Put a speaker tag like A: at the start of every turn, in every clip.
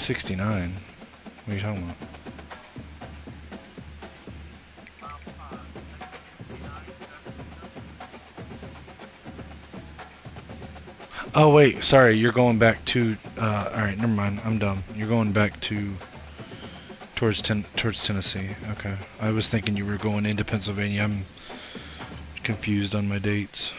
A: 69. What are you talking about? Oh wait, sorry, you're going back to, alright, never mind, I'm dumb. You're going back to, towards Tennessee, okay. I was thinking you were going into Pennsylvania, I'm confused on my dates.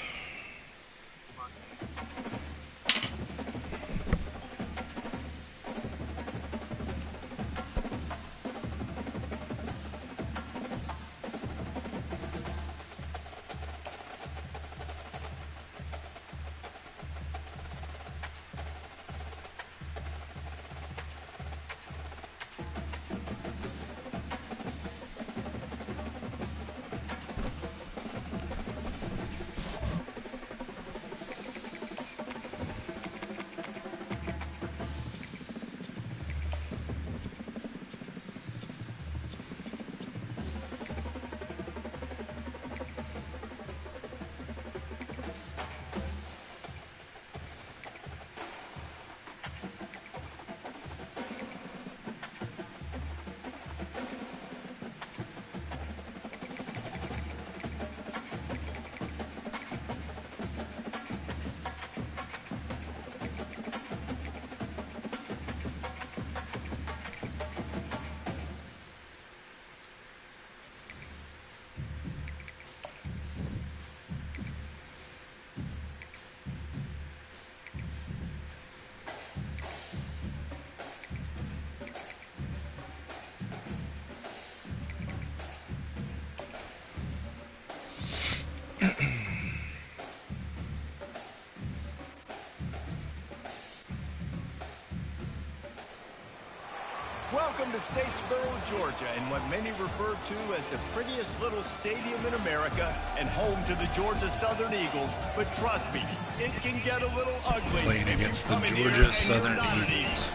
B: Welcome to Statesboro, Georgia, and what many refer to as the prettiest little stadium in America and home to the Georgia Southern Eagles. But trust me, it can get a little ugly.
A: Playing against the Georgia Southern Eagles.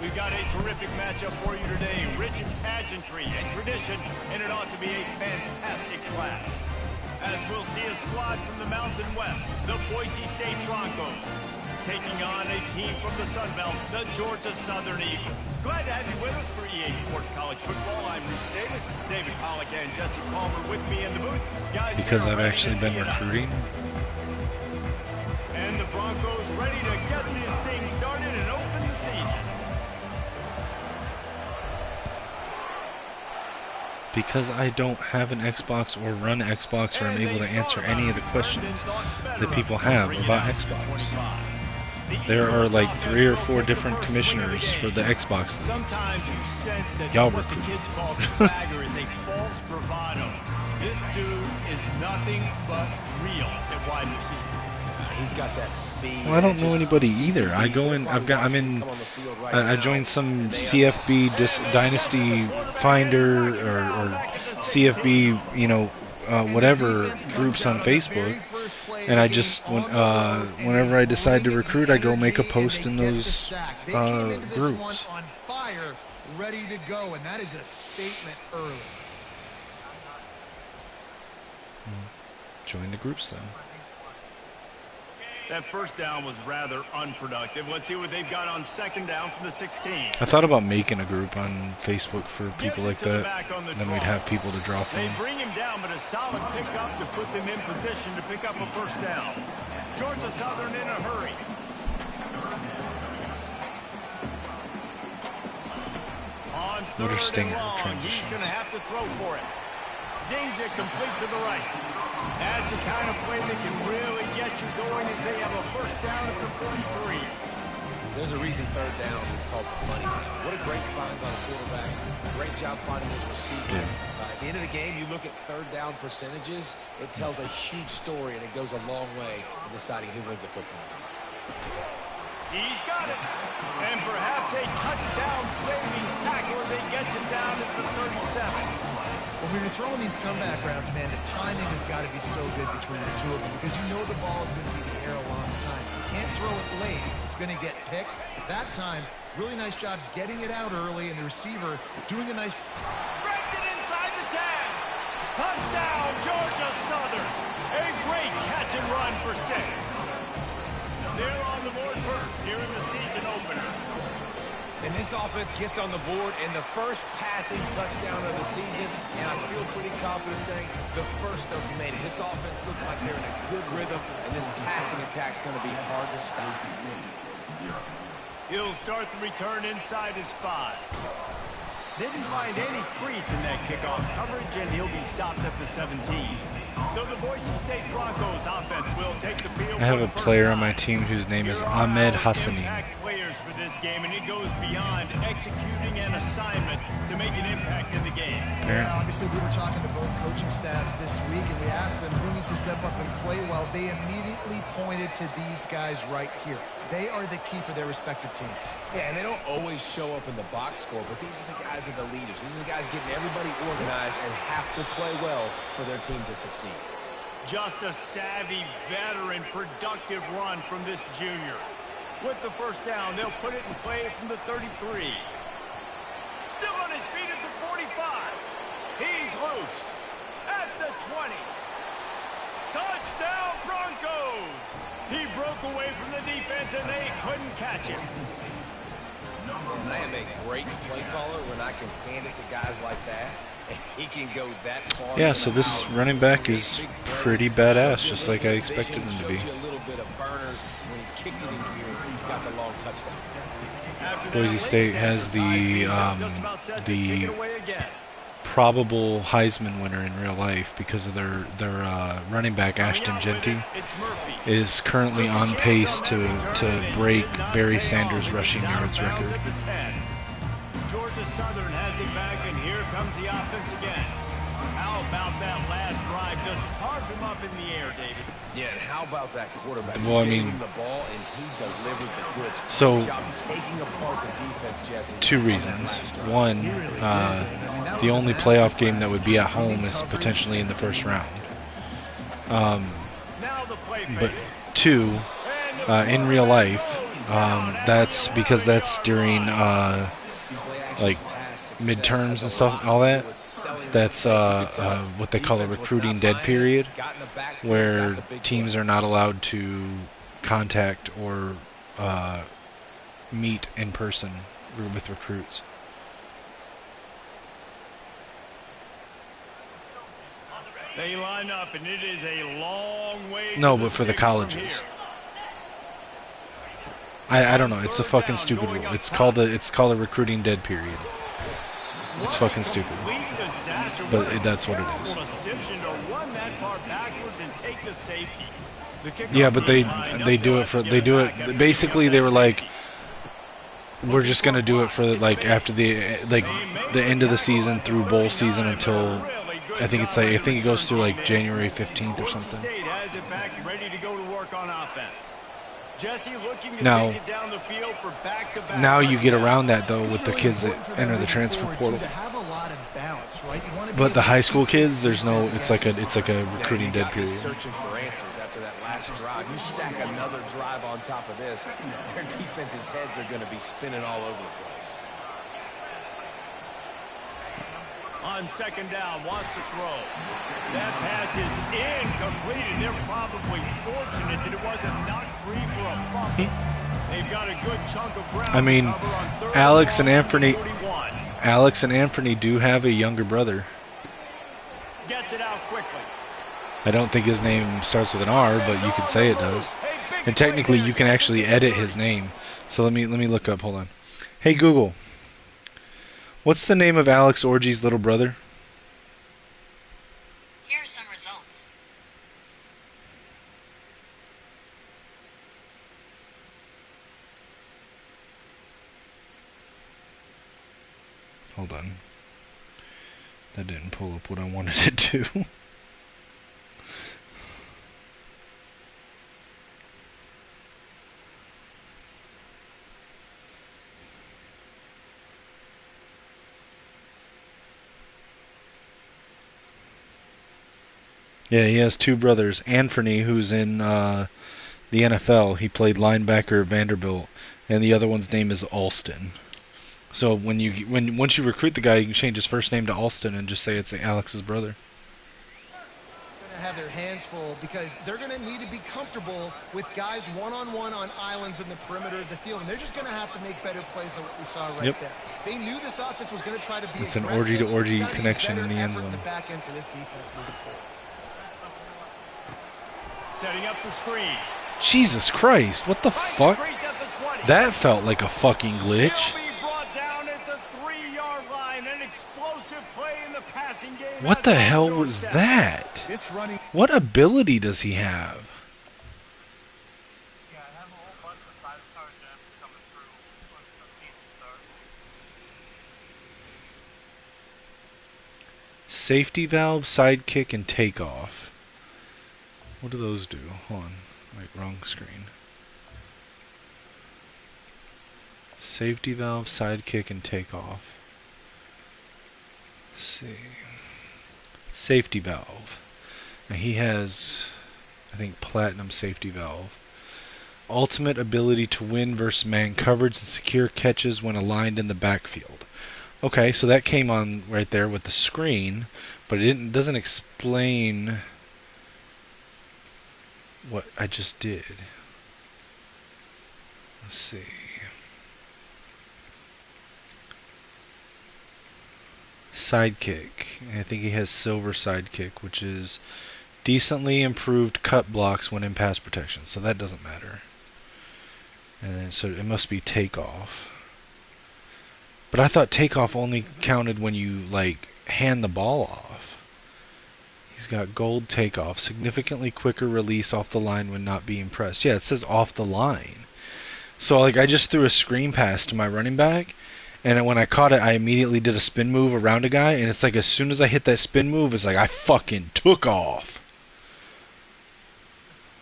B: We've got a terrific matchup for you today, rich in pageantry and tradition, and it ought to be a fantastic clash. As we'll see a squad from the Mountain West, the Boise State Broncos, taking on a team from the Sun Belt, the Georgia Southern Eagles. Glad to have you with us for EA Sports College Football. I'm Bruce Davis, David Pollack, and Jesse Palmer with me in the booth. Guys,
A: because I've actually been recruiting.
B: And the Broncos ready to get this thing started and open the season.
A: Because I don't have an Xbox or run Xbox, or I'm able to answer any of the questions that people have about Xbox. There are like 3 or 4 different commissioners for the Xbox leagues. Y'all recruit.
B: Kids call swagger is a false bravado. This dude is nothing but real at wide receiver. He's got that speed.
A: Well, I don't know anybody either. I go in. I joined some CFB Dynasty Finder or CFB, you know, whatever groups on Facebook, and I just whenever I decide to recruit, I go make a post in those groups.
C: On fire, ready to go, and that is a statement early.
A: Join the groups then.
B: That first down was rather unproductive. Let's see what they've got on second down from the 16.
A: I thought about making a group on Facebook for people like that, and then we'd have people to draw from.
B: They bring him down, but a solid pickup to put them in position to pick up a first down. Georgia Southern in a hurry. On
A: What a stinger
B: transition. He's going to have to throw for it. Zings it complete to the right. That's the kind of play that can really get you going as they have a first down at the 43.
D: There's a reason third down is called money. What a great find by the quarterback. Great job finding his receiver.
A: Yeah.
D: At the end of the game, you look at third down percentages, it tells a huge story, and it goes a long way in deciding who wins a football game.
B: He's got it. And perhaps a touchdown-saving tackle as he gets it down at the 37.
C: Well, when you're throwing these comeback routes, man, the timing has got to be so good between the two of them because you know the ball is going to be in the air a long time. You can't throw it late. It's going to get picked. That time, really nice job getting it out early, and the receiver doing a nice...
B: Breaks it inside the 10. Touchdown, Georgia Southern. A great catch and run for 6. They're on the board first here in the season opener.
D: And this offense gets on the board and the first passing touchdown of the season, and I feel pretty confident saying the first of many. This offense looks like they're in a good rhythm, and this passing attack's going to be hard to stop.
B: He'll start the return inside his 5. Didn't find any crease in that kickoff coverage, and he'll be stopped at the 17. So the Boise State Broncos offense will take the field.
A: I have a player on my team whose name is Ahmed Hassani.
B: Players for this game, and it goes beyond executing an assignment to make an impact in the game.
C: Yeah, obviously we were talking to both coaching staffs this week, and we asked them who needs to step up and play well. They immediately pointed to these guys right here. They are the key for their respective teams.
D: Yeah, and they don't always show up in the box score, but these are the guys that are the leaders. These are the guys getting everybody organized and have to play well for their team to succeed.
B: Just a savvy, veteran, productive run from this junior. With the first down, they'll put it in play from the 33. Still on his feet at the 45. He's loose at the 20. Touchdown, Broncos! He broke away from the defense, and they couldn't catch him.
D: And I am a great play caller when I can hand it to guys like that. He can go that far.
A: Yeah, so this running back is pretty badass, just like I expected him to be. Boise State has the probable Heisman winner in real life because of their running back Ashton Jeanty is currently on pace to break Barry Sanders' rushing yards record.
B: Georgia Southern has it back, and here comes the offense again. How about that last drive? Just carved him up in the air, David.
D: Yeah, and how about that quarterback?
A: Well, I mean,
D: the ball and he delivered the goods.
A: So,
D: taking apart the defense, Jesse.
A: 2 reasons. One, the only playoff game that would be at home is potentially in the first round. But 2, in real life, that's because that's during like midterms and stuff, all that. That's what they call a recruiting dead period, where teams are not allowed to contact or meet in person with recruits.
B: They line up, and it is a long way.
A: No, but for the colleges. I don't know. It's a fucking stupid rule. It's called a recruiting dead period. It's fucking stupid. But that's what it is. Yeah, but they do it basically they were like, we're just gonna do it for like after the end of the season through bowl season until I think it goes through like January 15th or something. Now you get around that though with the kids that enter the transfer portal. But the high school kids, there's no. It's like a recruiting dead period.
D: Searching for answers after that last drive. You stack another drive on top of this, their defense's heads are going to be spinning all over the place.
B: On second down, wants to throw. That pass is incomplete, and they're probably fortunate that it wasn't knocked free for a fumble. They've got a good chunk of ground.
A: I mean, Alex and Anthony do have a younger brother.
B: Gets it out quickly.
A: I don't think his name starts with an R, but you could say it does. And technically, you can actually edit his name. So let me look up. Hold on. Hey Google. What's the name of Alex Orgy's little brother?
E: Here are some results.
A: Hold on. That didn't pull up what I wanted it to. Yeah, he has 2 brothers. Anthony, who's in the NFL, he played linebacker at Vanderbilt, and the other one's name is Alston. So once you recruit the guy, you can change his first name to Alston and just say it's Alex's brother.
C: Have their hands full because they're going to need to be comfortable with guys one-on-one on islands in the perimeter of the field, and they're just going to have to make better plays than what we saw right there. They knew this offense was going to try to be
A: It's
C: aggressive.
A: an orgy-to-orgy connection in the end zone.
C: In the back end for this defense moving forward.
B: Setting up the screen.
A: Jesus Christ, what the fuck? That felt like a fucking glitch. What the hell was that? What ability does he have? Safety valve, sidekick, and takeoff. What do those do? Hold on. Wait, wrong screen. Safety valve, sidekick, and takeoff. Let's see. Safety valve. Now he has, I think, platinum safety valve. Ultimate ability to win versus man coverage and secure catches when aligned in the backfield. Okay, so that came on right there with the screen, but it doesn't explain what I just did. Let's see. Sidekick. I think he has silver sidekick, which is decently improved cut blocks when in pass protection. So that doesn't matter. And then, so it must be takeoff. But I thought takeoff only counted when you like hand the ball off. He's got gold takeoff, significantly quicker release off the line when not being pressed. Yeah, it says off the line. So like I just threw a screen pass to my running back, and when I caught it, I immediately did a spin move around a guy, and it's like as soon as I hit that spin move, it's like I fucking took off.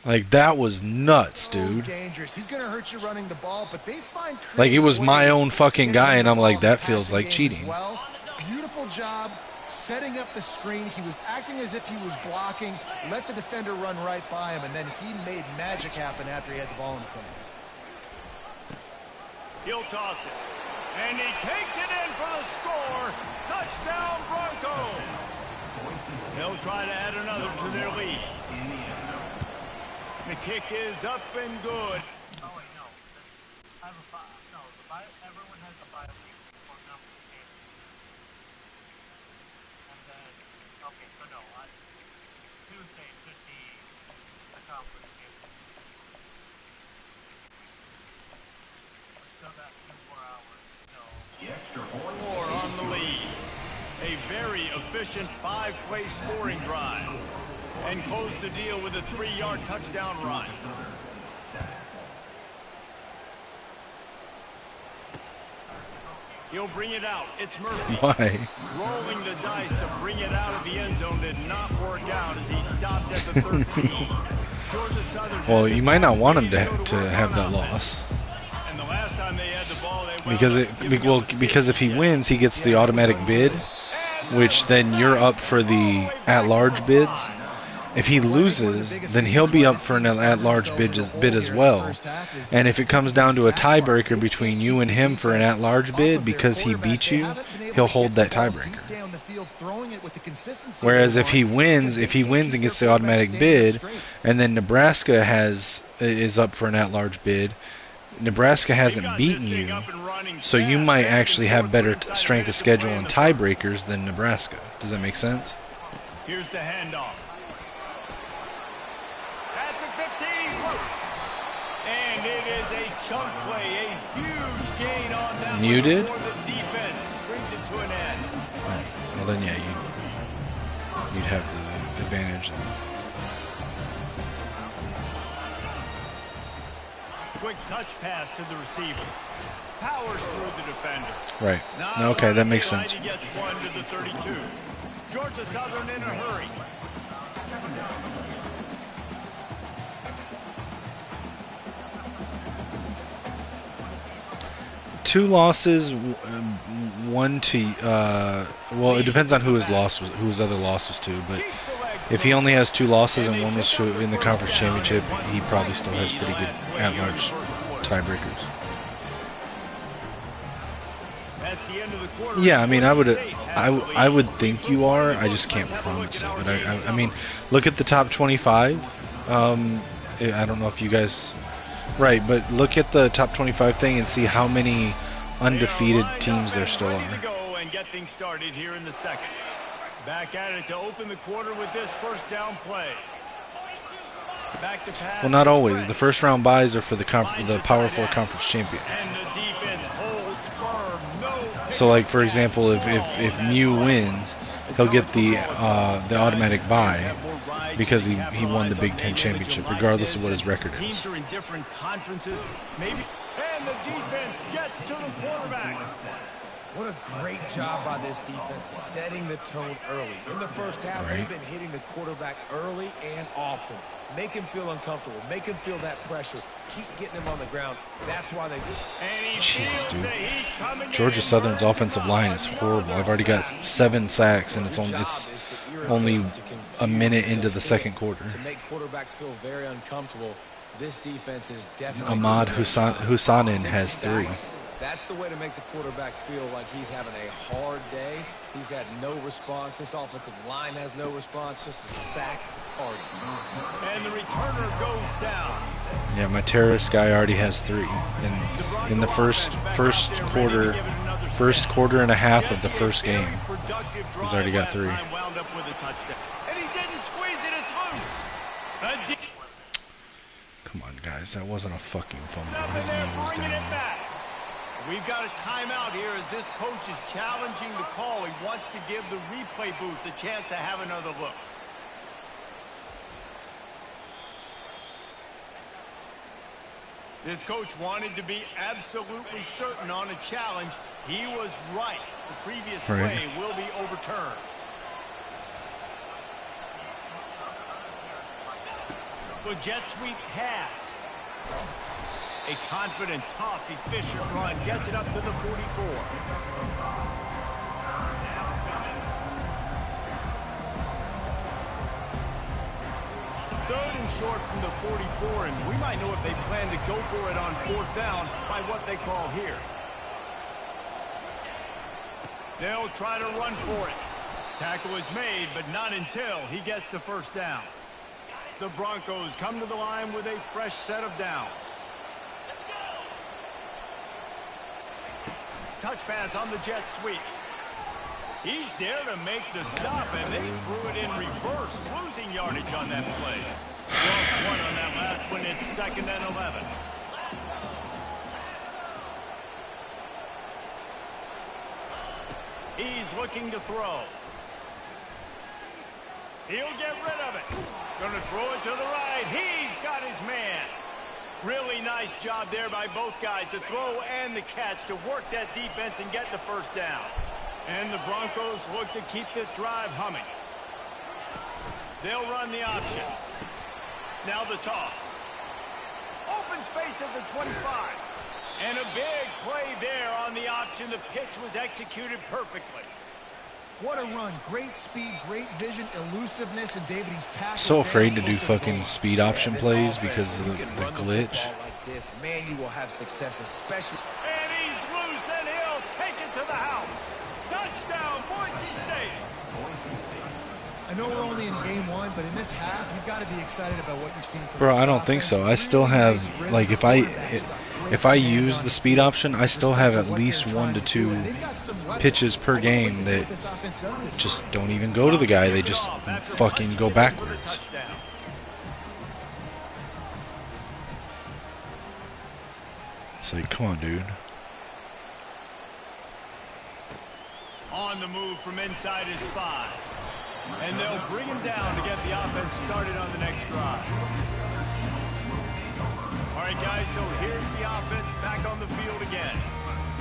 A: Like that was nuts, dude.
C: Dangerous. He's going to hurt you running the ball, but they find
A: like it was my own fucking guy, and I'm like, that feels like cheating.
C: Well, beautiful job setting up the screen. He was acting as if he was blocking, let the defender run right by him, and then he made magic happen after he had the ball in his hands.
B: He'll toss it. And he takes it in for the score. Touchdown, Broncos. They'll try to add another to their lead. The kick is up and good.
E: Oh, wait, no. I have a bio. No, the bio, everyone has a bio for number game. And then, okay, so no, Tuesday should be the conference game. Still got 2 more hours, so.
B: More on the lead. A very efficient 5-play scoring drive. And close the deal with a 3-yard touchdown run. He'll bring it out. It's Murphy.
A: Why?
B: Rolling the dice to bring it out of the end zone did not work out as he stopped at the 13. Georgia Southern.
A: Well, you might not want him to have that loss.
B: And the last time they had the ball,
A: Because if he wins, he gets the automatic bid, which then you're up for the at-large bids. If he loses, then he'll be up for an at-large bid as well. And if it comes down to a tiebreaker between you and him for an at-large bid because he beat you, he'll hold that tiebreaker. Whereas if he wins and gets the automatic bid, and then Nebraska is up for an at-large bid, Nebraska hasn't beaten you, so you might actually have better strength of schedule and tiebreakers than Nebraska. Does that make sense?
B: Here's the handoff. At the 15, he's loose. And it is a chunk play, a huge gain on that.
A: You did?
B: The defense brings it to an end.
A: Oh, well then, yeah, you'd have the advantage.
B: Quick touch pass to the receiver. Powers through the defender.
A: Right. Okay, that makes sense.
B: He gets one to the 32. Georgia Southern in a hurry.
A: Two losses, one to well, it depends on who his other loss was to, but if he only has 2 losses and one was in the conference championship, he probably still has pretty good at-large tiebreakers.
B: That's the end of the quarter.
A: Yeah, I mean, I
B: Boise
A: would,
B: State has the
A: I
B: lead.
A: would think you are. I just can't promise it. But I mean, look at the top 25. I don't know if you guys, right? But look at the top 25 thing and see how many undefeated teams there still
B: ready
A: are.
B: to go and get things started here in the second. Back at it to open the quarter with this first down play. Back to pass.
A: Well, not
B: it's
A: always.
B: French.
A: The first round buys are for the Power 4 conference champions.
B: And the defense holds firm. No
A: So, like for example, if Mew wins, he'll get the automatic buy because he won the Big Ten championship, regardless of what his record is.
B: Teams are in different conferences, maybe. And the defense gets to the quarterback.
D: What a great job by this defense setting the tone early. In the first half,
A: Right.
D: they've been hitting the quarterback early and often. Make him feel uncomfortable. Make him feel that pressure. Keep getting him on the ground. That's why they do.
B: And he
A: Jesus,
B: feels
A: dude.
B: the heat coming
A: Georgia
B: in.
A: Southern's offensive line is horrible. I've already got 7 sacks, and it's only a minute into the second quarter.
D: To make quarterbacks feel very uncomfortable, this defense is definitely.
A: Ahmad
D: doing it.
A: Hussanin has 3.
D: That's the way to make the quarterback feel like he's having a hard day. He's had no response. This offensive line has no response. Just a sack party.
B: And the returner goes down.
A: Yeah, my terrorist guy already has 3. And in the first quarter and a half of the first game, he's already got 3.
B: Wound up with a touchdown. And he didn't squeeze it. It's loose.
A: Come on, guys, that wasn't a fucking fumble.
B: Up
A: His
B: in there,
A: knee was
B: bringing it
A: down.
B: back. We've got a timeout here as this coach is challenging the call. He wants to give the replay booth the chance to have another look. This coach wanted to be absolutely certain on a challenge. He was right. The previous play will be overturned. The jet sweep pass. A confident, tough, efficient run gets it up to the 44. Third and short from the 44, and we might know if they plan to go for it on 4th down by what they call here. They'll try to run for it. Tackle is made, but not until he gets the first down. The Broncos come to the line with a fresh set of downs. Touch pass on the jet sweep. He's there to make the stop, and they threw it in reverse, losing yardage on that play. Lost 1 on that last one. It's 2nd and 11. He's looking to throw. He'll get rid of it. Going to throw it to the right. He's got his man. Really nice job there by both guys to throw and the catch to work that defense and get the first down. And the Broncos look to keep this drive humming. They'll run the option. Now the toss. Open space at the 25. And a big play there on the option. The pitch was executed perfectly.
C: What a run. Great speed, great vision, elusiveness, and David, he's tackled.
A: So afraid to do fucking speed option plays because of the glitch.
D: Like this, man, you will have success, especially.
B: And he's loose, and he'll take it to the house. Touchdown, Boise State.
C: I know we're only in game 1, but in this half, you've got to be excited about what you've seen from
A: Bro,
C: this
A: I don't think
C: offense.
A: so. I still have, like, if I use the speed option, I still have at least 1 to 2 pitches per game that just don't even go to the guy. They just fucking go backwards. It's like, come on, dude.
B: On the move from inside his 5. And they'll bring him down to get the offense started on the next drive. All right, guys, so here's the offense back on the field again.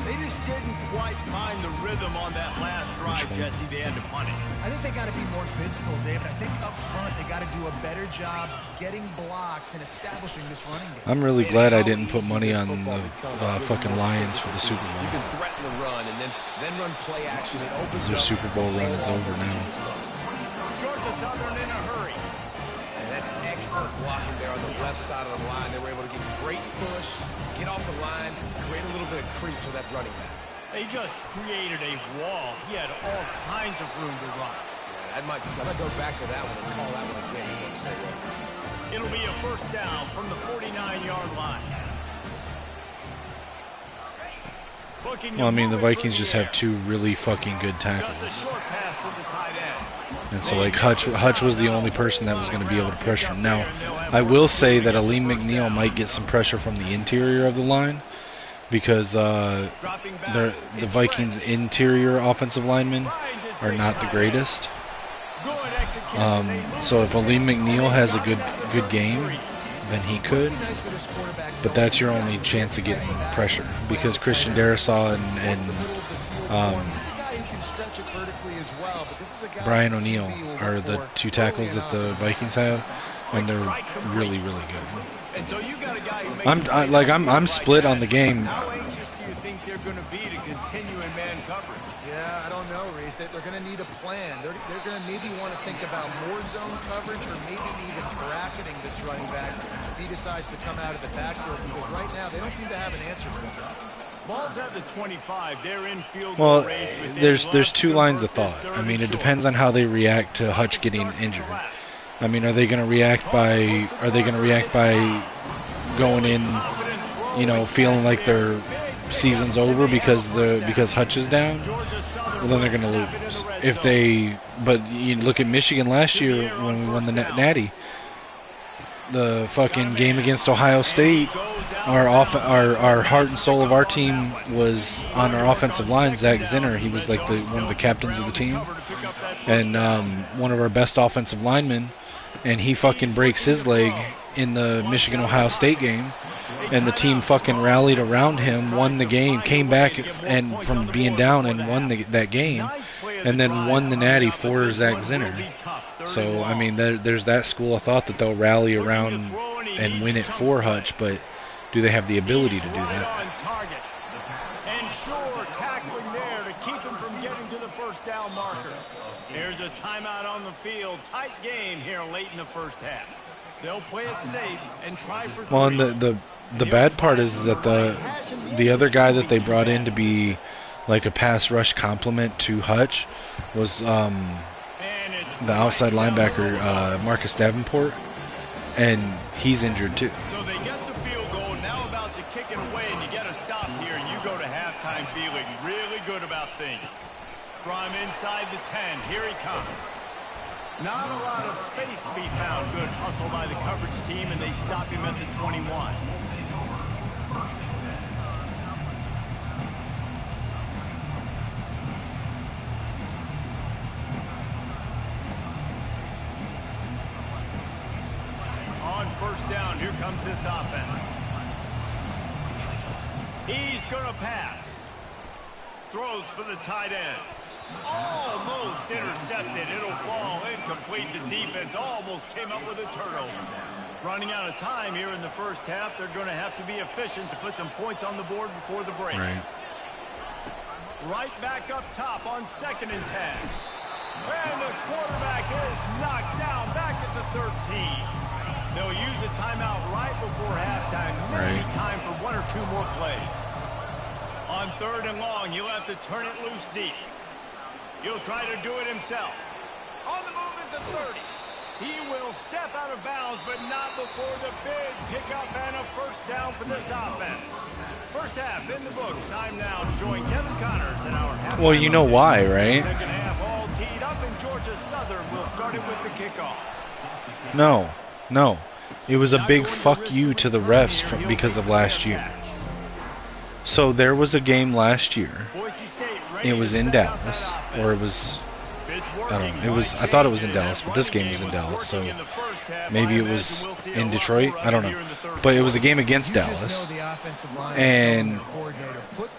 B: They just didn't quite find the rhythm on that last drive, Jesse. They had to punt it.
C: I think they got to be more physical, David. I think up front they got to do a better job getting blocks and establishing this running game.
A: I'm really glad I didn't put money on the fucking Lions for the Super
D: You
A: Bowl.
D: can threaten the run and then run play action. It opens
A: Their
D: up.
A: Super Bowl run is over now.
B: Georgia Southern in a hurry.
D: And that's excellent blocking there on the left side of the line. They were able to get great push, get off the line, create a little bit of crease for that running back.
B: They just created a wall. He had all kinds of room to run.
D: I might go back to that one and call that one again.
B: It'll be a first down from the 49-yard line.
A: Well, I mean, the Vikings just have two really fucking good tackles.
B: Just a short pass to the tight end.
A: And so, like, Hutch was the only person that was going to be able to pressure him. Now, I will say that Aleem McNeil might get some pressure from the interior of the line because the Vikings' interior offensive linemen are not the greatest. So if Aleem McNeil has a good game, then he could. But that's your only chance of getting pressure because Christian Darrisaw and Brian O'Neill are the two tackles that the Vikings have, and they're really, really good. I'm split on the game.
B: How anxious do you think they're going to be to continue in man coverage?
C: Yeah, I don't know, Reese. They're going to need a plan. They're going to maybe want to think about more zone coverage or maybe even bracketing this running back if he decides to come out of the backfield because right now they don't seem to have an answer for him.
B: Ball's at the 25. They're in field
A: Well,
B: goal range
A: there's two lines of thought. I mean, it depends on how they react to Hutch getting injured. I mean, are they going to react by going in, you know, feeling like their season's over because Hutch is down? Well, then they're going to lose. But you look at Michigan last year when we won the Natty. The fucking game against Ohio State, our heart and soul of our team was on our offensive line. Zach Zinner, he was like one of the captains of the team, and one of our best offensive linemen, and he fucking breaks his leg in the Michigan Ohio State game, and the team fucking rallied around him, won the game, came back and from being down and won that game, and then won the Natty for Zach Zinner. So, I mean, there's that school of thought that they'll rally around and win it for Hutch, but do they have the ability to do that?
B: And sure, tackling there to keep him from getting to the first down marker. There's a timeout on the field. Tight game here late in the first half. They'll play it safe and try for three.
A: Well, and the bad part is that the other guy that they brought in to be like a pass rush complement to Hutch was the outside linebacker Marcus Davenport, and he's injured too.
B: So they get the field goal, now about to kick it away, and you get a stop here. You go to halftime feeling really good about things. From inside the 10, here he comes. Not a lot of space to be found. Good hustle by the coverage team, and they stop him at the 21. On first down, here comes this offense. He's going to pass. Throws for the tight end. Almost intercepted. It'll fall incomplete. The defense almost came up with a turnover. Running out of time here in the first half. They're going to have to be efficient to put some points on the board before the break. Right back up top on 2nd and 10. And the quarterback is knocked down back at the 13. They'll use a timeout right before halftime. Maybe time for one or two more plays. On 3rd and long, he'll have to turn it loose deep. He'll try to do it himself. On the move at the 30. He will step out of bounds, but not before the big pickup and a first down for this offense. First half in the books. Time now to join Kevin Connors in our half.
A: Well, you know why, right?
B: Second half all teed up, and Georgia Southern will start it with the kickoff.
A: No. It was a big fuck you to the refs because of last year. So there was a game last year. It was in Dallas, or it was, I don't know. I thought it was in Dallas, but this game was in Dallas, so maybe it was in Detroit. I don't know. But it was a game against Dallas. And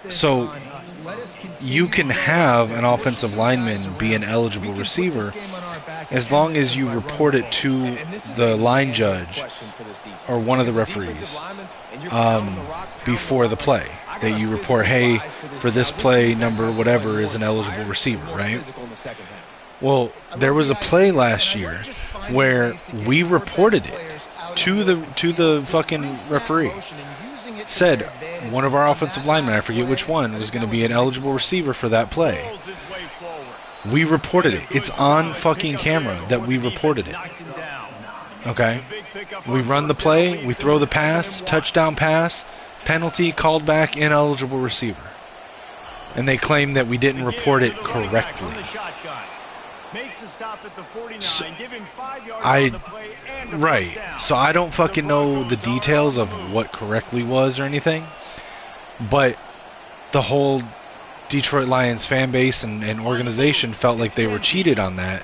A: so you can have an offensive lineman be an eligible receiver as long as you report it to the line judge or one of the referees before the play. That you report, hey, for this play, number whatever is an eligible receiver, right? Well, there was a play last year where we reported it to the fucking referee, said one of our offensive linemen, I forget which one, was going to be an eligible receiver for that play. We reported it. It's on fucking camera that we reported it. Okay? We run the play, we throw the pass, touchdown pass, penalty, called back, ineligible receiver. And they claim that we didn't report it correctly.
B: Makes the stop at the 49, give him 5 yards on the play and a
A: right.
B: first down.
A: So I don't fucking know the details of what correctly was or anything, but the whole Detroit Lions fan base and organization felt like they were cheated on that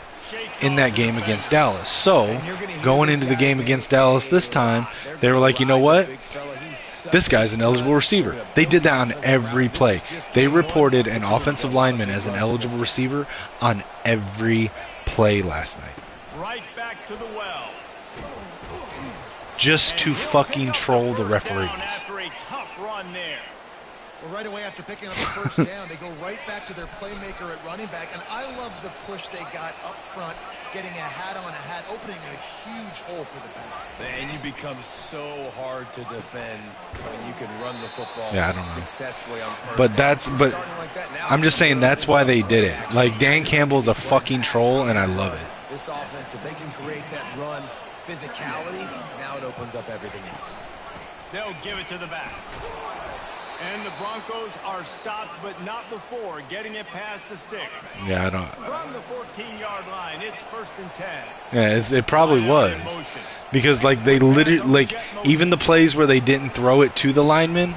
A: in that game against Dallas. So going into the game against Dallas this time, they were like, you know what? This guy's an eligible receiver. They did that on every play. They reported an offensive lineman as an eligible receiver on every play last night.
B: Right back to the well.
A: Just to fucking troll the referees.
B: After a tough run there.
C: Well, right away after picking up the first down, they go right back to their playmaker at running back. And I love the push they got up front, getting a hat on a hat, opening a huge hole for the back.
D: And you become so hard to defend when you can run the football successfully on first
A: But
D: down.
A: that's, but I'm just saying that's why they did it. Like, Dan Campbell's a fucking troll, and I love it.
D: This offense, if they can create that run physicality, now it opens up everything else.
B: They'll give it to the back. And the Broncos are stopped, but not before getting it past the sticks.
A: Yeah, I don't.
B: From the 14-yard line, it's 1st and 10.
A: Yeah, it probably was. Because, like, they literally, like, even the plays where they didn't throw it to the linemen,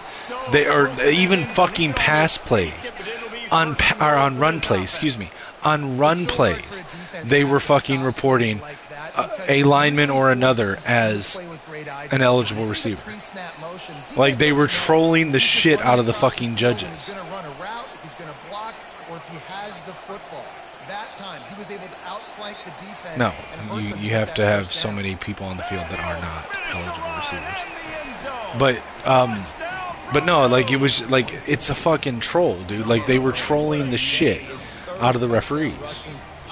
A: they are even fucking pass plays on run plays, on run plays, they were fucking reporting a lineman or another as an eligible receiver. Like, they were trolling the shit out of the fucking judges.
C: He's going to run a route, if he's going to block, or if he has the football. That time, he was able to outflank the defense.
A: No, you have to have so many people on the field that are not eligible receivers. But no, like, it was like, it's a fucking troll, dude. Like, they were trolling the shit out of the referees.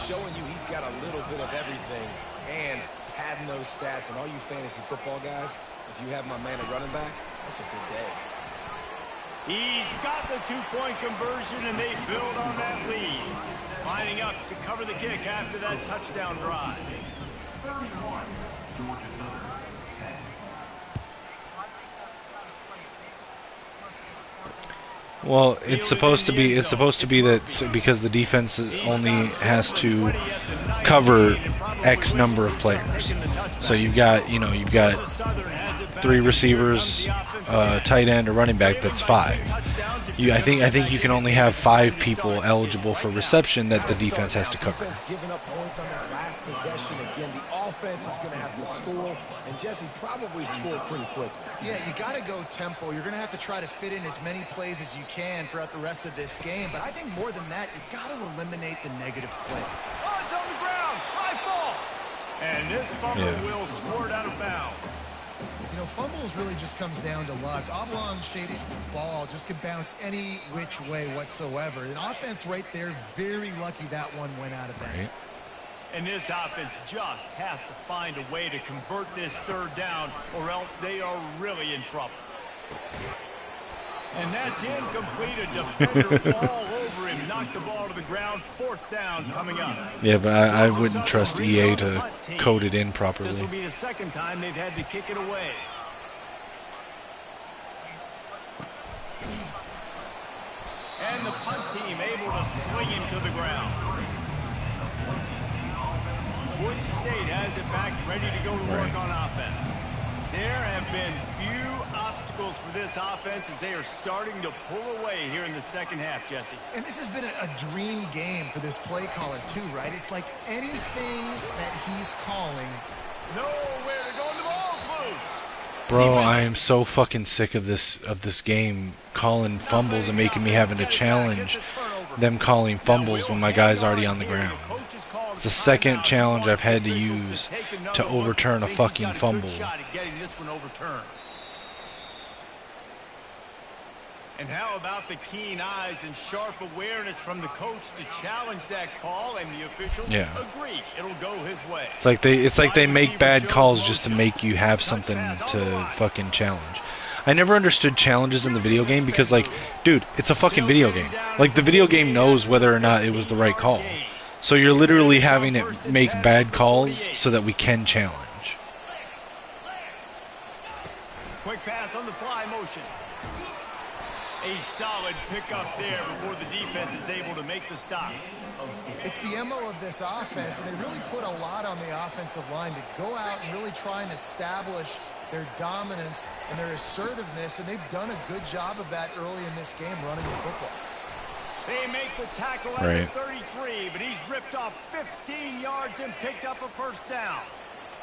D: Showing you he's got a little bit of everything and padding those stats. And all you fantasy football guys, if you have my man at running back, that's a good day.
B: He's got the two-point conversion, and they build on that lead. Lining up to cover the kick after that touchdown drive.
A: Well, it's supposed to be that because the defense only has to cover X number of players. So you've got 3 receivers, tight end, or running back. That's 5. I think you can only have 5 people eligible for reception that the defense has to cover.
D: Giving up points on that last possession again. The offense is going to have to score, and Jesse probably scored pretty quickly.
C: Yeah, you got to go tempo. You're going to have to try to fit in as many plays as you can throughout the rest of this game. But I think more than that, you've got to eliminate the negative play.
B: Oh, it's on the ground. High ball. And this fumble will squirt out of bounds.
C: You know, fumbles really just comes down to luck. Oblong-shaped ball just can bounce any which way whatsoever. An offense right there, very lucky that one went out of bounds.
A: Right.
B: And this offense just has to find a way to convert this 3rd down, or else they are really in trouble. And that's incomplete. A defender all over him. Knocked the ball to the ground. 4th down coming up.
A: Yeah, but I wouldn't trust EA to code it in properly.
B: This will be the 2nd time they've had to kick it away. And the punt team able to swing him to the ground. Boise State has it back, ready to go to work on offense. There have been few obstacles for this offense as they are starting to pull away here in the 2nd half, Jesse.
C: And this has been a dream game for this play caller too, right? It's like anything that he's calling.
B: Nowhere to go, and the ball's loose.
A: Bro, I am so fucking sick of this game calling fumbles and making me having to challenge them calling fumbles when my guy's already on the ground. It's the 2nd challenge I've had to use to overturn a fucking fumble.
B: And how about the keen eyes and sharp awareness from the coach to challenge that call, and the officials agree it'll go his way.
A: It's like they make bad calls just to make you have something to fucking challenge. I never understood challenges in the video game because, like, dude, it's a fucking video game. Like, the video game knows whether or not it was the right call. So you're literally having it make bad calls so that we can challenge.
B: Quick pass on the fly motion. A solid pickup there before the defense is able to make the stop.
C: It's the MO of this offense, and they really put a lot on the offensive line to go out and really try and establish their dominance and their assertiveness, and they've done a good job of that early in this game running the football.
B: They make the tackle at the 33, but he's ripped off 15 yards and picked up a first down.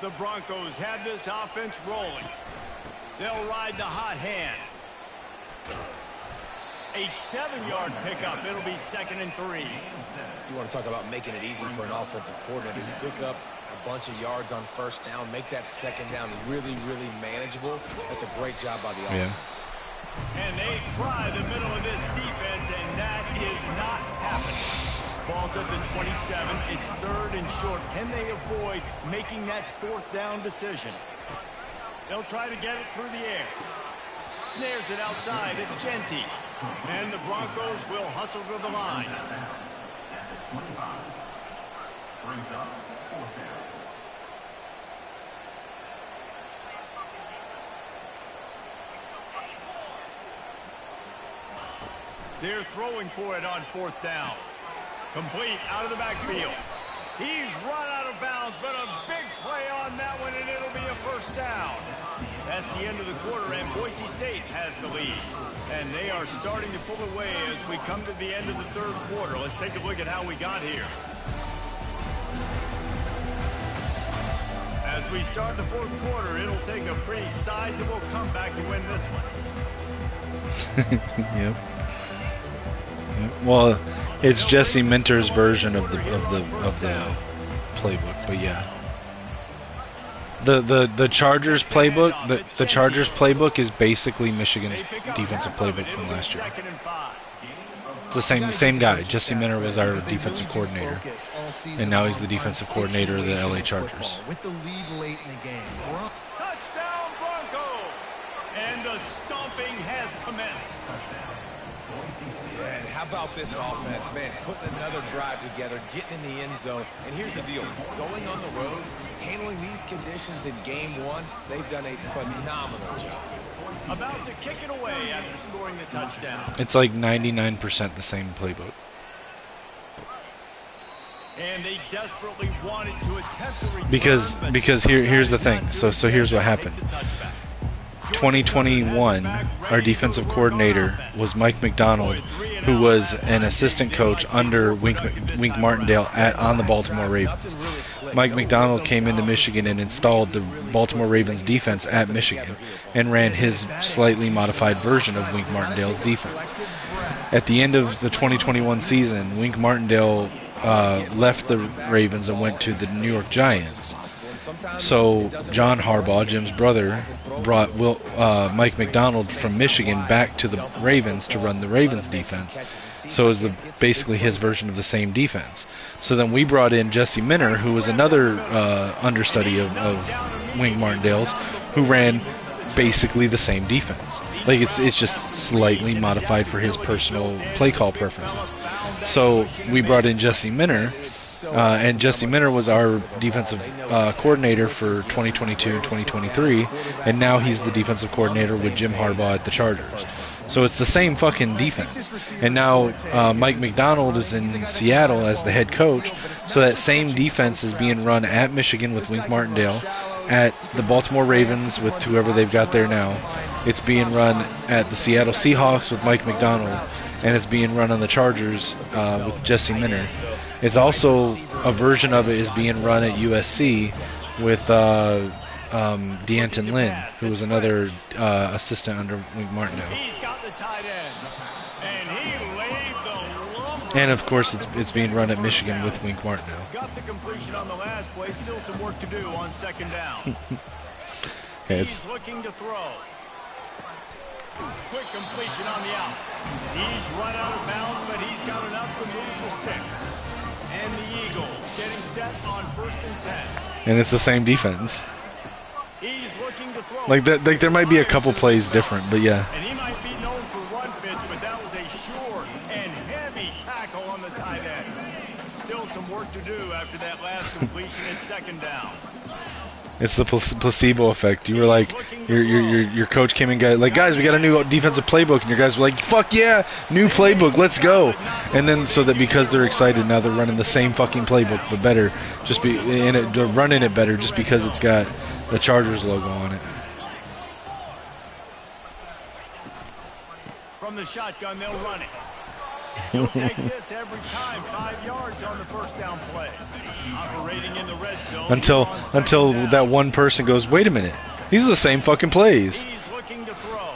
B: The Broncos have this offense rolling. They'll ride the hot hand. A 7-yard pickup. It'll be 2nd and 3.
D: You want to talk about making it easy for an offensive coordinator. You pick up a bunch of yards on first down, make that second down really, really manageable. That's a great job by the offense.
B: And they try the middle of this defense, and that is not happening. Ball's at the 27. It's 3rd and short. Can they avoid making that 4th down decision? They'll try to get it through the air. Snares it outside. It's Genty. And the Broncos will hustle to the line. They're throwing for it on 4th down. Complete out of the backfield. He's run out of bounds, but a big play on that one, and it'll be a first down. That's the end of the quarter, and Boise State has the lead. And they are starting to pull away as we come to the end of the 3rd quarter. Let's take a look at how we got here. As we start the 4th quarter, it'll take a pretty sizable comeback to win this one.
A: Yep. Well, it's Jesse Minter's version of the playbook, but yeah. The Chargers playbook, the Chargers playbook is basically Michigan's defensive playbook from last year. It's the same guy. Jesse Minter was our defensive coordinator, and now he's the defensive coordinator of the LA Chargers.
C: With the lead late in the game.
B: Touchdown Broncos! And the stomping has commenced.
D: Yeah, and how about this offense, man? Putting another drive together, getting in the end zone. And here's the deal. Going on the road, handling these conditions in game 1, they've done a phenomenal job.
B: About to kick it away after scoring the touchdown.
A: It's like 99% the same playbook.
B: And they desperately wanted to attempt to return,
A: because here's the thing. So here's what happened. 2021, our defensive coordinator was Mike McDonald, who was an assistant coach under Wink Martindale on the Baltimore Ravens. Mike McDonald came into Michigan and installed the Baltimore Ravens defense at Michigan and ran his slightly modified version of Wink Martindale's defense. At the end of the 2021 season, Wink Martindale left the Ravens and went to the New York Giants. So John Harbaugh, Jim's brother, brought Mike McDonald from Michigan back to the Ravens to run the Ravens defense. So it was basically his version of the same defense. So then we brought in Jesse Minter, who was another understudy of Wink Martindale's, who ran basically the same defense. Like it's just slightly modified for his personal play call preferences. So we brought in Jesse Minter. And Jesse Minter was our defensive coordinator for 2022 and 2023, and now he's the defensive coordinator with Jim Harbaugh at the Chargers. So it's the same fucking defense. And now Mike McDonald is in Seattle as the head coach, so that same defense is being run at Michigan with Wink Martindale, at the Baltimore Ravens with whoever they've got there now. It's being run at the Seattle Seahawks with Mike McDonald, and it's being run on the Chargers with Jesse Minter. It's also a version of it is being run at USC with D'Anton Lynn, who was another assistant under Wink Martindale.
B: He's got the tight end, and he laid the lumber.
A: And of course, it's being run at Michigan with Wink Martindale.
B: Got the completion on the last play. Still some work to do on 2nd down. He's looking to throw. Quick completion on the out. He's run out of bounds, but he's got enough to move the sticks. And the Eagles getting set on 1st and 10.
A: And it's the same defense.
B: He's looking to throw.
A: Like that, like there might be a couple plays different, but yeah.
B: And he might be known for run fits, but that was a sure and heavy tackle on the tight end. Still some work to do after that last completion at second down.
A: It's the placebo effect. You were like, your coach came in, guys, we got a new defensive playbook, and your guys were like, fuck yeah, new playbook, let's go. And then so that because they're excited, now they're running the same fucking playbook, but better, they're running it better just because it's got the Chargers logo on it.
B: From the shotgun, they'll run it. He'll take this every time. 5 yards on the first down play. Operating in the red zone.
A: Until that one person goes, wait a minute, these are the same fucking plays.
B: He's looking to throw.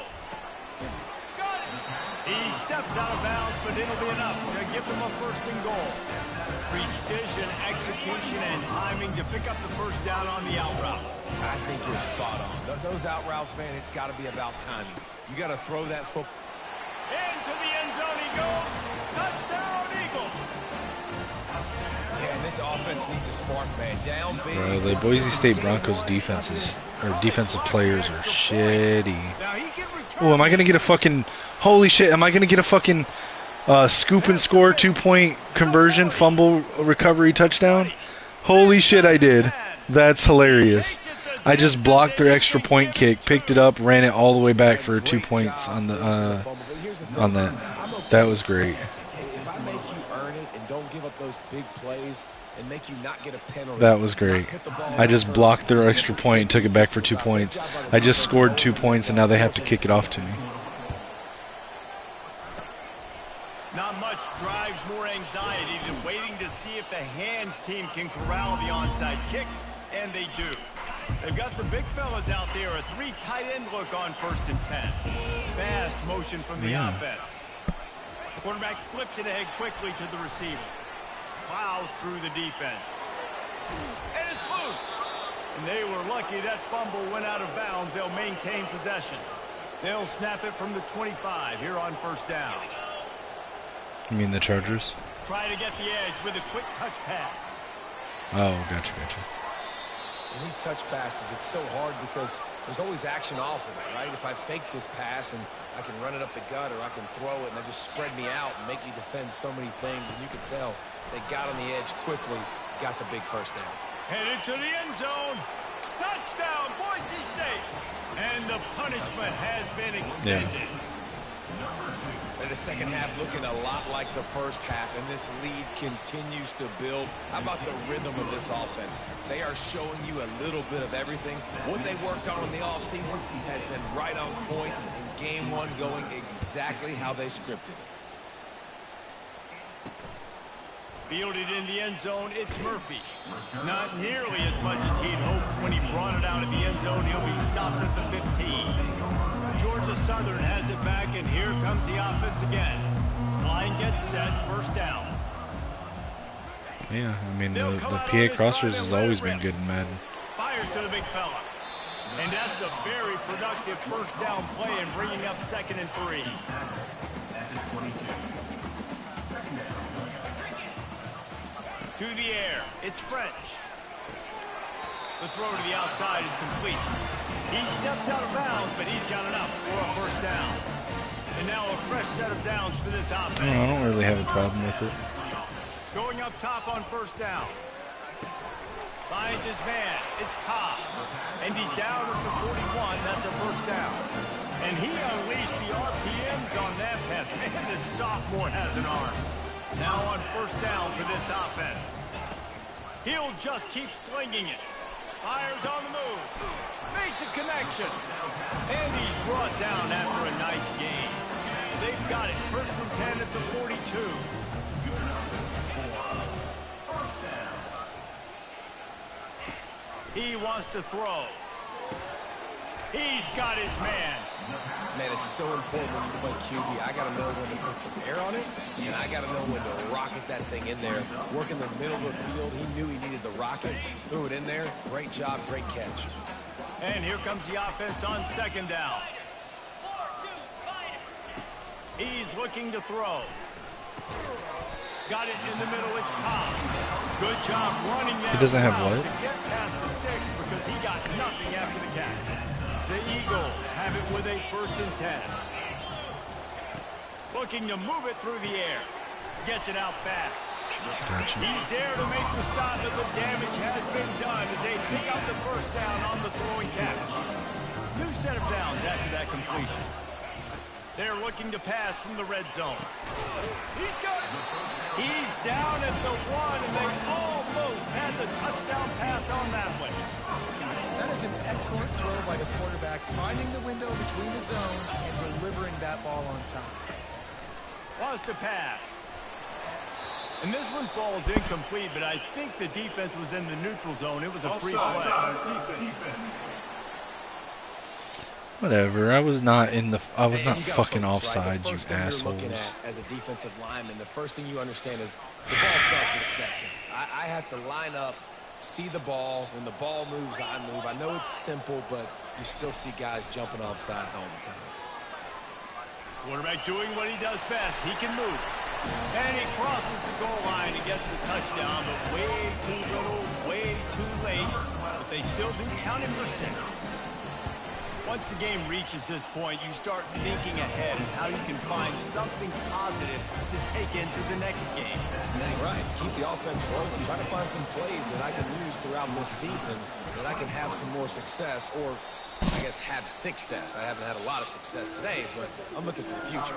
B: He steps out of bounds, but it'll be enough to give them a first and goal. Precision, execution, and timing to pick up the first down on the out route.
D: I think you're spot on. Those out routes, man, it's got to be about timing. You got to throw that football.
B: Into the end zone he goes. Touchdown, Eagles.
D: Yeah, and this offense needs a spark, man. Down big.
A: Bro, the Boise State Broncos defenses, or defensive players, are shitty. Oh, am I going to get a fucking... Holy shit, am I going to get a fucking scoop and score 2-point conversion, fumble, recovery, touchdown? Holy shit, I did. That's hilarious. I just blocked their extra point kick, picked it up, ran it all the way back for 2 points on the on that. That was great.
D: If I make you earn it and don't give up those big plays and make you not get a penalty.
A: That was great. I just blocked their extra point and took it back for 2 points. I just scored 2 points and now they have to kick it off to me.
B: Not much drives more anxiety than waiting to see if the hands team can corral the onside kick, and they do. They've got the big fellas out there, a 3 tight end look on 1st and 10. Fast motion from the offense. Quarterback flips it ahead quickly to the receiver. Plows through the defense. And it's loose. And they were lucky that fumble went out of bounds. They'll maintain possession. They'll snap it from the 25 here on 1st down.
A: You mean the Chargers?
B: Try to get the edge with a quick touch pass.
A: Oh, gotcha.
D: In these touch passes, it's so hard because there's always action off of it, right? If I fake this pass and I can run it up the gut or I can throw it and they just spread me out and make me defend so many things, and you can tell they got on the edge quickly, got the big first down.
B: Headed to the end zone. Touchdown, Boise State. And the punishment has been extended.
A: Yeah.
D: And the second half looking a lot like the first half, and this lead continues to build. How about the rhythm of this offense? They are showing you a little bit of everything. What they worked on in the offseason has been right on point, and game one going exactly how they scripted it.
B: Fielded in the end zone, it's Murphy. Not nearly as much as he'd hoped when he brought it out of the end zone. He'll be stopped at the 15. Georgia Southern has it back, and here comes the offense again. Line gets set, 1st down.
A: Yeah, I mean, the PA Crossers has always been good in Madden.
B: Fires to the big fella. And that's a very productive 1st down play and bringing up 2nd and 3. To the air, it's French. The throw to the outside is complete. He steps out of bounds, but he's got enough for a 1st down. And now a fresh set of downs for this offense.
A: I don't really have a problem with it.
B: Going up top on 1st down. Finds his man. It's Cobb. And he's down at the 41. That's a 1st down. And he unleashed the RPMs on that pass. Man, this sophomore has an arm. Now on 1st down for this offense. He'll just keep slinging it. Fires on the move. Makes a connection. And he's brought down after a nice gain. They've got it. 1st and 10 at the 42. He wants to throw. He's got his man.
D: Man, it's so important when you play QB. I got to know when to put some air on it, and I got to know when to rocket that thing in there. Work in the middle of the field. He knew he needed the rocket. Threw it in there. Great job, great catch.
B: And here comes the offense on 2nd down. He's looking to throw. Got it in the middle. It's Cobb. Good job running that.
A: He doesn't have what?
B: To get past the sticks because He got nothing after the catch. The Eagles have it with a 1st and 10. Looking to move it through the air. Gets it out fast.
A: Gotcha.
B: He's there to make the stop, but the damage has been done as they pick up the 1st down on the throwing catch. New set of downs after that completion. They're looking to pass from the red zone. He's got it. He's down at the 1, and they almost had the touchdown pass on that one.
C: That is an excellent throw by the quarterback, finding the window between the zones and delivering that ball on time.
B: Was to pass. And this one falls incomplete, but I think the defense was in the neutral zone. It was a free play.
A: Whatever. I was not in the. I was not
D: You gotta
A: fucking
D: focus, right?
A: offside,
D: The
A: you
D: first thing you're
A: assholes.
D: looking at as a defensive lineman, the first thing you understand is the ball starts with a snap count. I have to line up, see the ball. When the ball moves, I move. I know it's simple, but you still see guys jumping off sides all the time.
B: Quarterback doing what he does best. He can move. And he crosses the goal line and gets the touchdown, but way too little, way too late. But they still do count him for 6. Once the game reaches this point, you start thinking ahead and how you can find something positive to take into the next game.
D: Dang right. Keep the offense rolling. Try to find some plays that I can use throughout this season that I can have some more success, or I guess have success. I haven't had a lot of success today, but I'm looking for the future.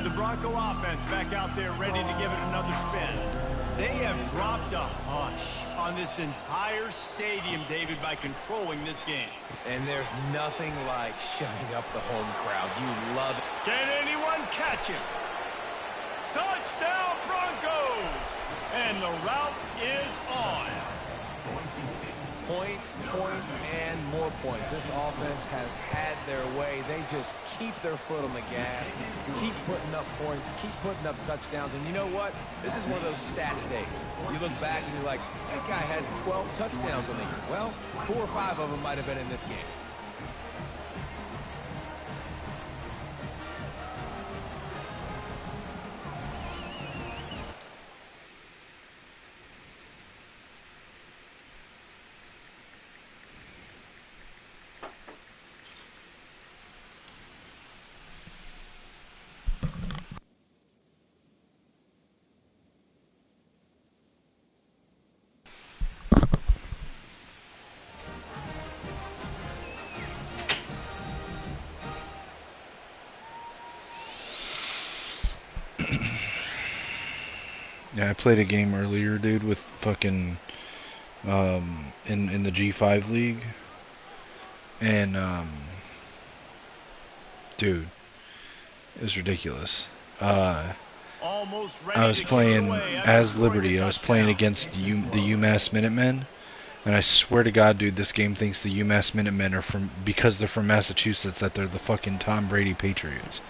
B: The Bronco offense back out there ready to give it another spin. They have dropped a hush on this entire stadium, David, by controlling this game.
D: And there's nothing like shutting up the home crowd. You love it.
B: Can anyone catch him? Touchdown, Broncos! And the route is on.
D: Points, points, and more points. This offense has had their way. They just keep their foot on the gas, keep putting up points, keep putting up touchdowns. And you know what? This is one of those stats days. You look back and you're like, that guy had 12 touchdowns on the year. Well, 4 or 5 of them might have been in this game.
A: Yeah, I played a game earlier, dude, with fucking in the G5 league, and dude, it was ridiculous.
B: Almost ready
A: I was
B: to give it
A: playing
B: away after
A: as
B: scoring a
A: Liberty. I was playing
B: touchdown.
A: against the UMass Minutemen, and I swear to God, dude, this game thinks the UMass Minutemen are because they're from Massachusetts, that they're the fucking Tom Brady Patriots.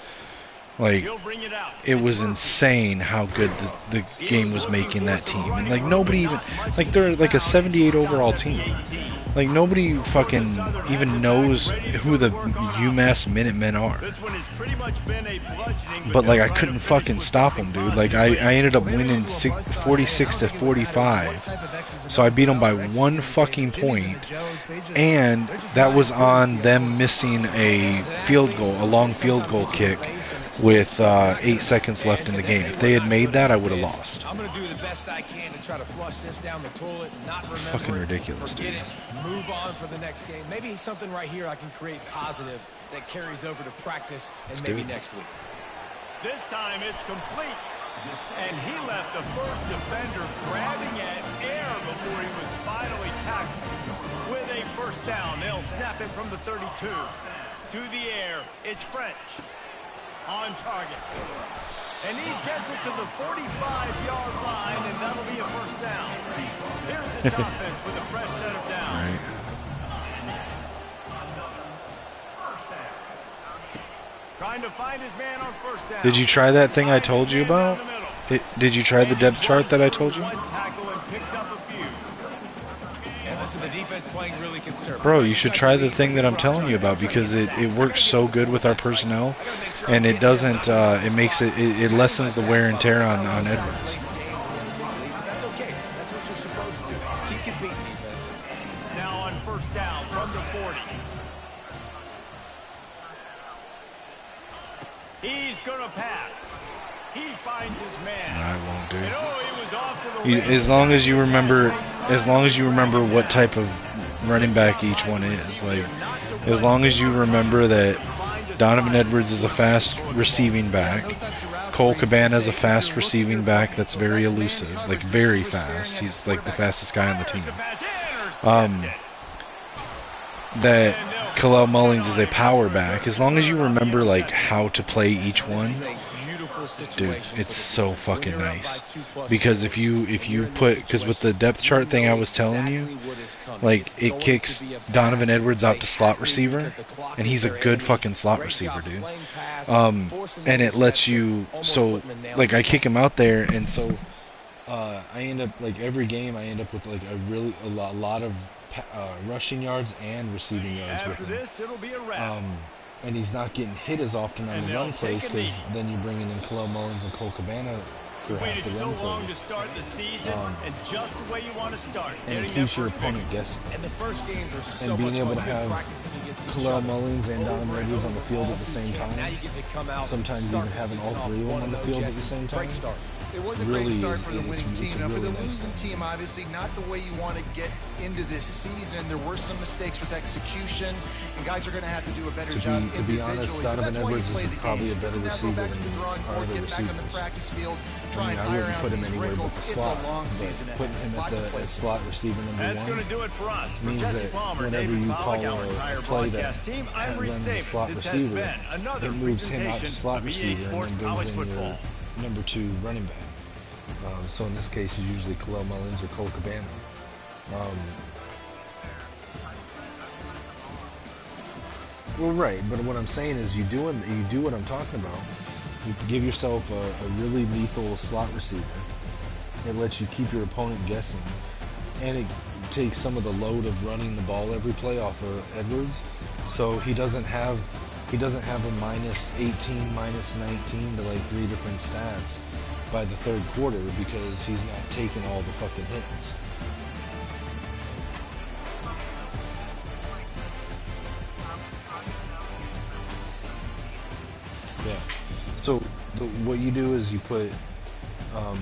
A: Like,
B: He'll bring it out.
A: it was insane how good the game was making that team. And like nobody even, like they're like a 78 overall team. Like nobody fucking even knows who the UMass Minutemen are.
B: This one has pretty much been a bludgeoning,
A: But like I
B: they're trying
A: couldn't
B: to
A: fucking
B: finish with
A: stop them,
B: something
A: dude. Like I ended up winning 46 to 45. So I beat them by 1 fucking point, and that was on them missing a field goal, a long field goal kick with 8 seconds left in the game. If they had made that, I would have lost.
D: I'm going to do the best I can to try to flush this down the toilet and not remember
A: Fucking
D: it,
A: ridiculous,
D: forget
A: dude.
D: it, move on for the next game. Maybe something right here I can create positive that carries over to practice and
A: That's
D: maybe
A: good.
D: next week.
B: This time it's complete. And he left the first defender grabbing at air before he was finally tackled. With a first down, they'll snap it from the 32. To the air, it's French. On target. And he gets it to the 45-yard line, and that'll be a first down. Here's his offense with a fresh set of downs.
A: Right.
B: Trying to find his man on first down.
A: Did you try that thing I told you about? Did you try the depth chart that I told you?
B: One tackle and picks up a few.
D: And listen, the defense playing really conservative.
A: Bro, you should try the thing that I'm telling you about, because it works so good with our personnel, and it doesn't, it makes it lessens the wear and tear on Edwards.
D: That's okay. That's what you're supposed to do. Keep competing, defense.
B: He's going to pass. He finds his man.
A: I won't, dude.
B: And he was off to the races
A: As long as you
B: after
A: remember,
B: that.
A: as long as you remember what type of running back each one is, like, as long as you remember that Donovan Edwards is a fast receiving back, Cole Cabana is a fast receiving back that's very elusive, like very fast. He's like the fastest guy on the team. That Khalil Mullins is a power back. As long as you remember like how to play each one, dude, it's so fucking nice. Because if you put, because with the depth chart thing I was telling you, like it kicks Donovan Edwards out to slot receiver, and he's a good fucking slot receiver, dude. And it lets you, so like I kick him out there, and so I end up, like every game I end up with like a lot of rushing yards and receiving yards with him.
B: It'll be a wrap.
A: And he's not getting hit as often on the run plays, because then you're bringing in Khalil Mullins and Cole Cabana for half
B: Waited
A: the
B: so
A: run
B: long to
A: plays.
B: start the season, and just the way you want to start.
A: And it
B: Getting
A: keeps your
B: that first
A: opponent
B: victory.
A: guessing.
D: And the first games are so
A: And being
D: much
A: able to
D: fun
A: have
D: practicing against each
A: Khalil
D: other.
A: Mullins and Donovan
D: Over and
A: Edwards on
D: over
A: the field
D: all
A: at the same
D: weekend. Now
A: time,
D: you get to come out,
A: sometimes
D: start
A: even
D: the
A: having all
D: season off
A: three of them on the
D: 1-0,
A: field at the
D: Jesse.
A: same
D: Great
A: time,
D: start.
C: It was a
A: really
C: great start
A: is-
C: for the
A: it's-
C: winning
A: it's
C: team.
A: a
C: Now, for
A: really
C: the
A: nice
C: losing
A: thing.
C: team, obviously not the way you want to get into this season. There were some mistakes with execution, and guys are going to have to do a better job
A: To be honest,
C: individually. But
A: Donovan
C: that's why you
A: Edwards
C: play
A: is
C: the
A: probably
C: game.
A: a better
C: Now go
A: receiver
C: back to the
A: than
C: drawing
A: our
C: board,
A: other
C: get back on the
A: receivers.
C: practice field,
A: I
C: try
A: mean,
C: and
A: I
C: iron
A: wouldn't
C: out
A: put him
C: these
A: anywhere but
C: wrinkles.
A: the
C: It's
A: slot,
C: a long
A: but
C: season
A: putting
C: ahead.
A: him
C: Lot
A: at
C: to
A: the
C: play
A: at
C: for.
A: slot receiver number
B: That's going
A: one
B: to do it for us. For
A: means
B: Jesse
A: that
B: Palmer,
A: whenever
B: David
A: you
B: Pollack,
A: call
B: our entire
A: a play that
B: broadcast team, I'm Rich
A: runs a
B: Davis.
A: slot
B: This has
A: receiver,
B: been another
A: it moves him out to
B: presentation
A: slot
B: of EA
A: receiver and
B: Sports
A: then
B: College
A: brings in
B: Football.
A: your number two running back. So in this case, it's usually Khalil Mullins or Cole Cabana. Well, right, but what I'm saying is you do what I'm talking about. You give yourself a really lethal slot receiver. It lets you keep your opponent guessing, and it takes some of the load of running the ball every play off of Edwards. So he doesn't have a minus 18, minus 19 to like 3 different stats by the third quarter, because he's not taking all the fucking hits. Yeah. So what you do is you put, I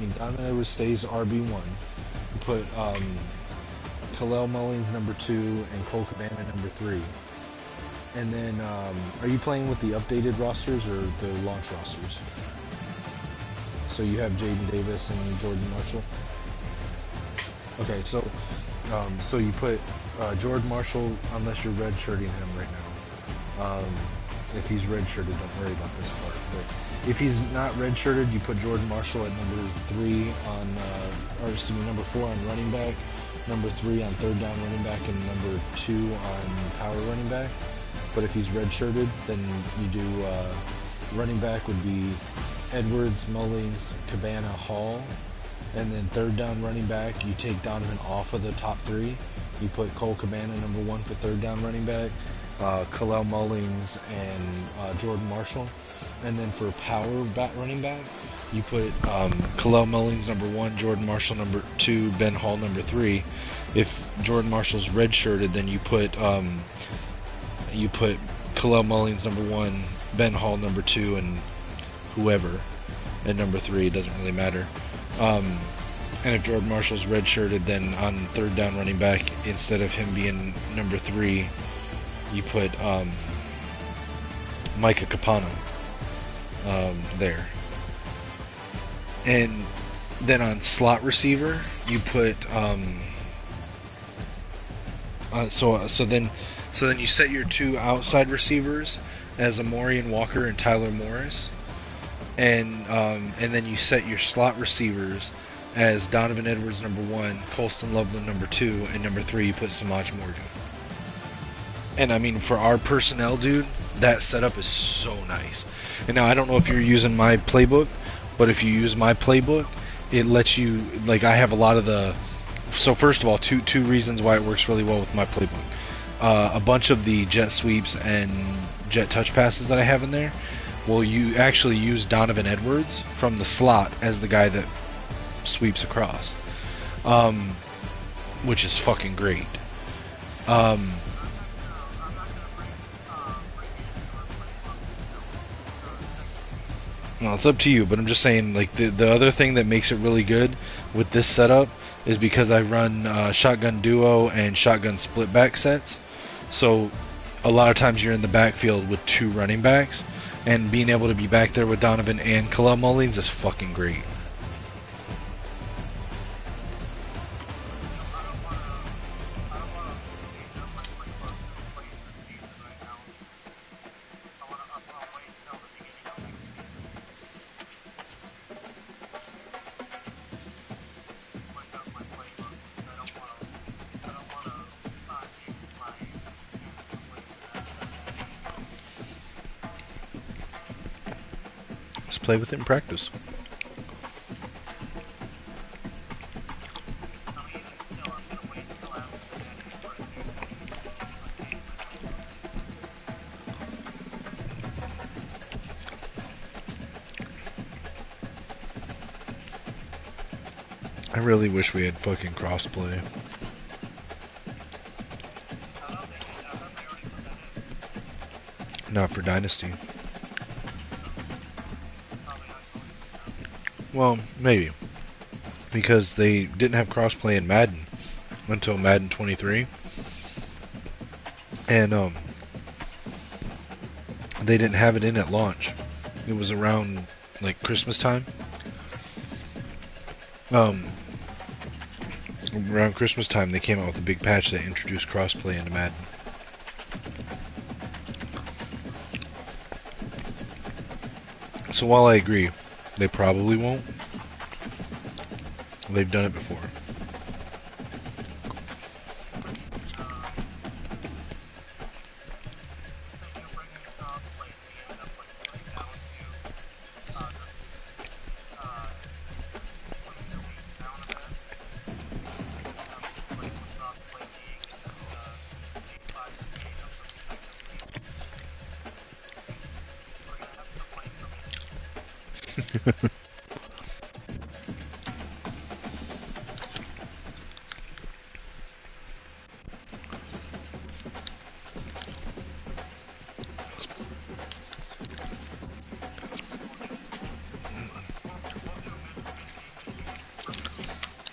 A: mean, Donovan Edwards stays RB1. You put Khalil Mullins number 2 and Cole Cabana number 3. And then, are you playing with the updated rosters or the launch rosters? So you have Jaden Davis and Jordan Marshall. Okay, so you put Jordan Marshall, unless you're redshirting him right now. If he's redshirted, don't worry about this part. But if he's not redshirted, you put Jordan Marshall at number 3 on, or excuse me, number 4 on running back, number 3 on third down running back, and number 2 on power running back. But if he's redshirted, then you do running back would be Edwards, Mullins, Cabana, Hall. And then third down running back, you take Donovan off of the top 3. You put Cole Cabana number 1 for third down running back, Khalil Mullins and Jordan Marshall. And then for power running back, you put Khalil Mullins number 1, Jordan Marshall number 2, Ben Hall number 3. If Jordan Marshall's redshirted, then you put Khalil Mullins number 1, Ben Hall number 2, and whoever at number 3. It doesn't really matter. And if Jordan Marshall's redshirted, then on third down running back, instead of him being number 3, you put Micah Capano there. And then on slot receiver, you put so then you set your 2 outside receivers as Amorian Walker and Tyler Morris, and then you set your slot receivers as Donovan Edwards number 1, Colston Loveland number 2, and number 3 you put Samaj Morgan. And I mean, for our personnel, dude, that setup is so nice. And now I don't know if you're using my playbook, but if you use my playbook, it lets you, like, I have a lot of the. So first of all, two reasons why it works really well with my playbook. A bunch of the jet sweeps and jet touch passes that I have in there, well, you actually use Donovan Edwards from the slot as the guy that sweeps across, which is fucking great. Well, it's up to you, but I'm just saying, like, the other thing that makes it really good with this setup is because I run shotgun duo and shotgun split back sets. So a lot of times you're in the backfield with 2 running backs, and being able to be back there with Donovan and Khalil Mullings is fucking great. Just play with it in practice. I really wish we had fucking crossplay. Not for Dynasty. Well, maybe. Because they didn't have crossplay in Madden until Madden 23. And they didn't have it in at launch. It was around like Christmas time. Around Christmas time they came out with a big patch that introduced crossplay into Madden. So while I agree, they probably won't, they've done it before.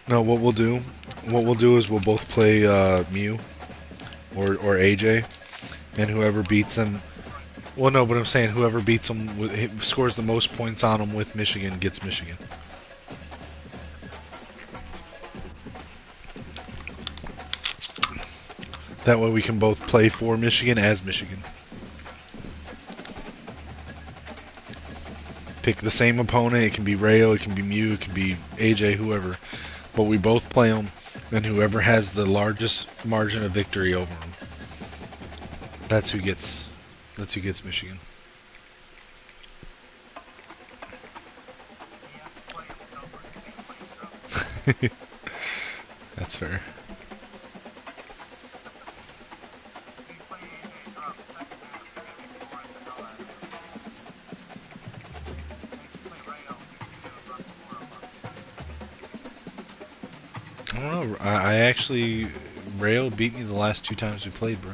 A: No, what we'll do is we'll both play Mew or AJ, and whoever beats them. Well, no, but I'm saying whoever beats them, scores the most points on them with Michigan gets Michigan. That way we can both play for Michigan as Michigan. Pick the same opponent. It can be Rayo, it can be Mew, it can be AJ, whoever. But we both play them, and whoever has the largest margin of victory over them, that's who gets Michigan. That's fair. I don't know. I actually, Rayo beat me the last 2 times we played, bro.